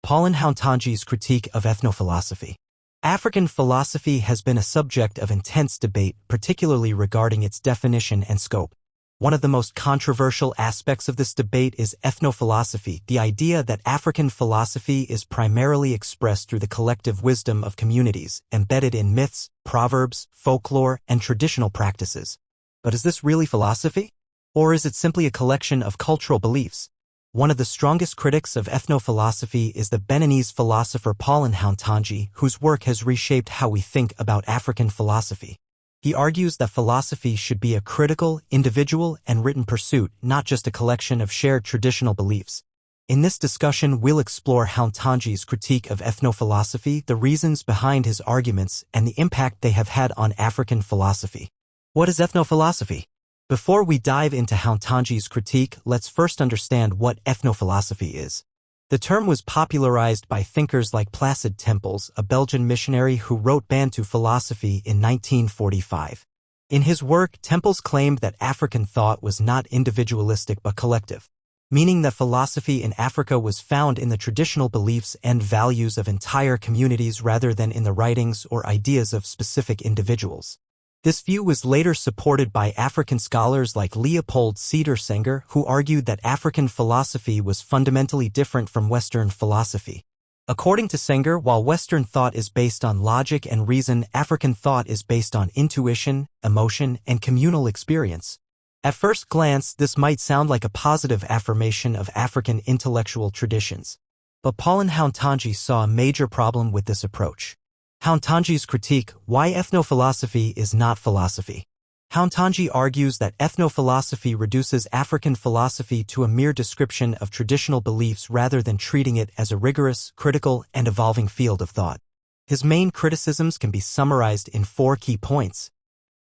Paulin Hountondji's critique of ethnophilosophy. African philosophy has been a subject of intense debate, particularly regarding its definition and scope. One of the most controversial aspects of this debate is ethnophilosophy, the idea that African philosophy is primarily expressed through the collective wisdom of communities, embedded in myths, proverbs, folklore, and traditional practices. But is this really philosophy? Or is it simply a collection of cultural beliefs? One of the strongest critics of ethnophilosophy is the Beninese philosopher Paulin Hountondji, whose work has reshaped how we think about African philosophy. He argues that philosophy should be a critical, individual, and written pursuit, not just a collection of shared traditional beliefs. In this discussion, we'll explore Hountondji's critique of ethnophilosophy, the reasons behind his arguments, and the impact they have had on African philosophy. What is ethnophilosophy? Before we dive into Hountondji's critique, let's first understand what ethnophilosophy is. The term was popularized by thinkers like Placide Tempels, a Belgian missionary who wrote Bantu philosophy in 1945. In his work, Tempels claimed that African thought was not individualistic but collective, meaning that philosophy in Africa was found in the traditional beliefs and values of entire communities rather than in the writings or ideas of specific individuals. This view was later supported by African scholars like Leopold Sédar Senghor, who argued that African philosophy was fundamentally different from Western philosophy. According to Senghor, while Western thought is based on logic and reason, African thought is based on intuition, emotion, and communal experience. At first glance, this might sound like a positive affirmation of African intellectual traditions. But Paulin Hountondji saw a major problem with this approach. Hountondji's critique, why ethnophilosophy is not philosophy. Hountondji argues that ethnophilosophy reduces African philosophy to a mere description of traditional beliefs rather than treating it as a rigorous, critical, and evolving field of thought. His main criticisms can be summarized in 4 key points.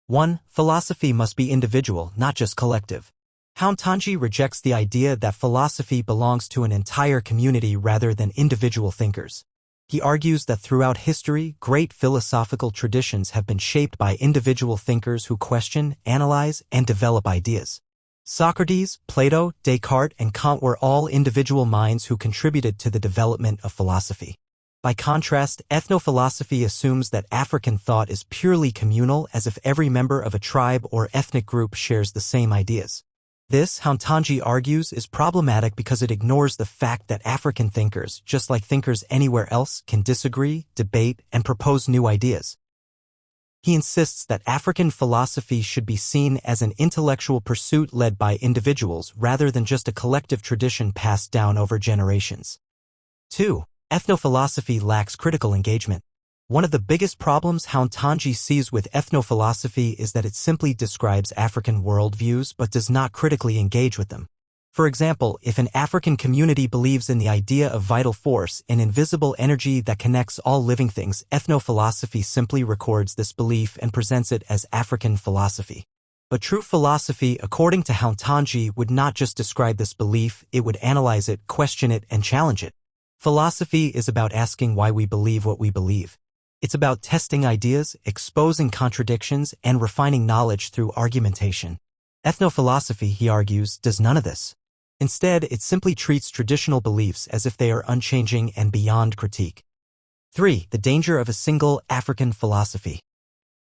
1. Philosophy must be individual, not just collective. Hountondji rejects the idea that philosophy belongs to an entire community rather than individual thinkers. He argues that throughout history, great philosophical traditions have been shaped by individual thinkers who question, analyze, and develop ideas. Socrates, Plato, Descartes, and Kant were all individual minds who contributed to the development of philosophy. By contrast, ethnophilosophy assumes that African thought is purely communal, as if every member of a tribe or ethnic group shares the same ideas. This, Hountondji argues, is problematic because it ignores the fact that African thinkers, just like thinkers anywhere else, can disagree, debate, and propose new ideas. He insists that African philosophy should be seen as an intellectual pursuit led by individuals rather than just a collective tradition passed down over generations. 2. Ethnophilosophy lacks critical engagement. One of the biggest problems Hountondji sees with ethnophilosophy is that it simply describes African worldviews but does not critically engage with them. For example, if an African community believes in the idea of vital force, an invisible energy that connects all living things, ethnophilosophy simply records this belief and presents it as African philosophy. But true philosophy, according to Hountondji, would not just describe this belief, it would analyze it, question it, and challenge it. Philosophy is about asking why we believe what we believe. It's about testing ideas, exposing contradictions, and refining knowledge through argumentation. Ethnophilosophy, he argues, does none of this. Instead, it simply treats traditional beliefs as if they are unchanging and beyond critique. 3. The danger of a single African philosophy.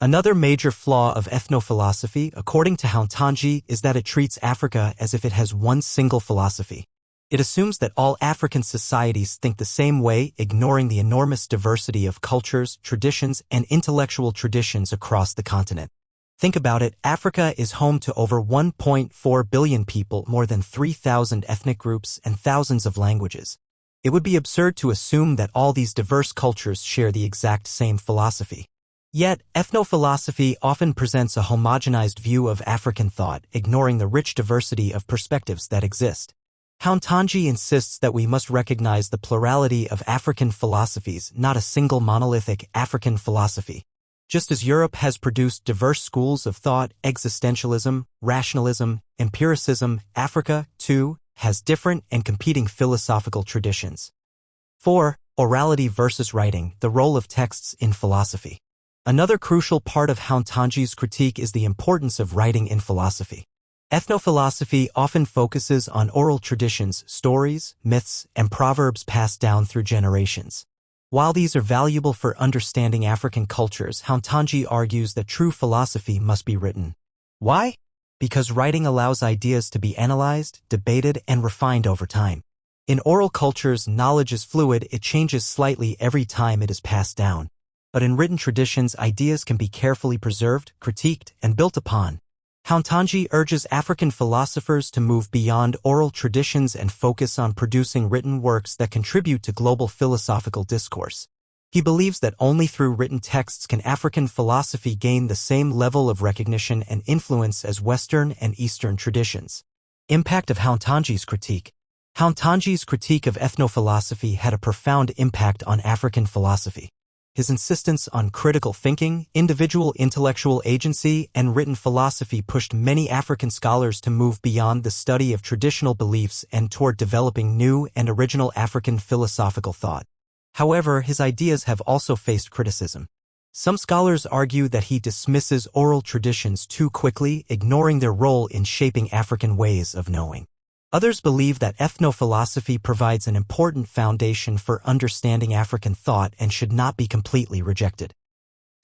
Another major flaw of ethnophilosophy, according to Hountondji, is that it treats Africa as if it has one single philosophy. It assumes that all African societies think the same way, ignoring the enormous diversity of cultures, traditions, and intellectual traditions across the continent. Think about it, Africa is home to over 1.4 billion people, more than 3,000 ethnic groups, and thousands of languages. It would be absurd to assume that all these diverse cultures share the exact same philosophy. Yet, ethnophilosophy often presents a homogenized view of African thought, ignoring the rich diversity of perspectives that exist. Hountondji insists that we must recognize the plurality of African philosophies, not a single monolithic African philosophy. Just as Europe has produced diverse schools of thought, existentialism, rationalism, empiricism, Africa, too, has different and competing philosophical traditions. 4. Orality versus writing, the role of texts in philosophy. Another crucial part of Hountondji's critique is the importance of writing in philosophy. Ethnophilosophy often focuses on oral traditions, stories, myths, and proverbs passed down through generations. While these are valuable for understanding African cultures, Hountondji argues that true philosophy must be written. Why? Because writing allows ideas to be analyzed, debated, and refined over time. In oral cultures, knowledge is fluid, it changes slightly every time it is passed down. But in written traditions, ideas can be carefully preserved, critiqued, and built upon. Hountondji urges African philosophers to move beyond oral traditions and focus on producing written works that contribute to global philosophical discourse. He believes that only through written texts can African philosophy gain the same level of recognition and influence as Western and Eastern traditions. Impact of Hountondji's critique. Hountondji's critique of ethnophilosophy had a profound impact on African philosophy. His insistence on critical thinking, individual intellectual agency, and written philosophy pushed many African scholars to move beyond the study of traditional beliefs and toward developing new and original African philosophical thought. However, his ideas have also faced criticism. Some scholars argue that he dismisses oral traditions too quickly, ignoring their role in shaping African ways of knowing. Others believe that ethnophilosophy provides an important foundation for understanding African thought and should not be completely rejected.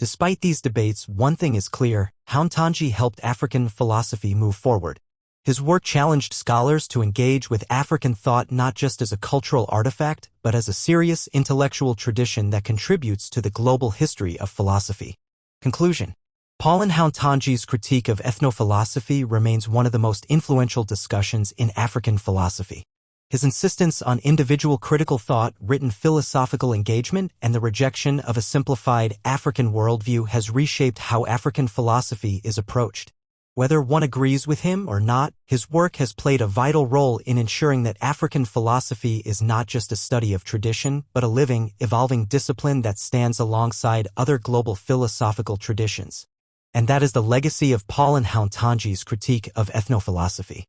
Despite these debates, one thing is clear: Hountondji helped African philosophy move forward. His work challenged scholars to engage with African thought not just as a cultural artifact, but as a serious intellectual tradition that contributes to the global history of philosophy. Conclusion. Paulin Hountondji's critique of ethnophilosophy remains one of the most influential discussions in African philosophy. His insistence on individual critical thought, written philosophical engagement, and the rejection of a simplified African worldview has reshaped how African philosophy is approached. Whether one agrees with him or not, his work has played a vital role in ensuring that African philosophy is not just a study of tradition, but a living, evolving discipline that stands alongside other global philosophical traditions. And that is the legacy of Paulin Hountondji's critique of ethnophilosophy.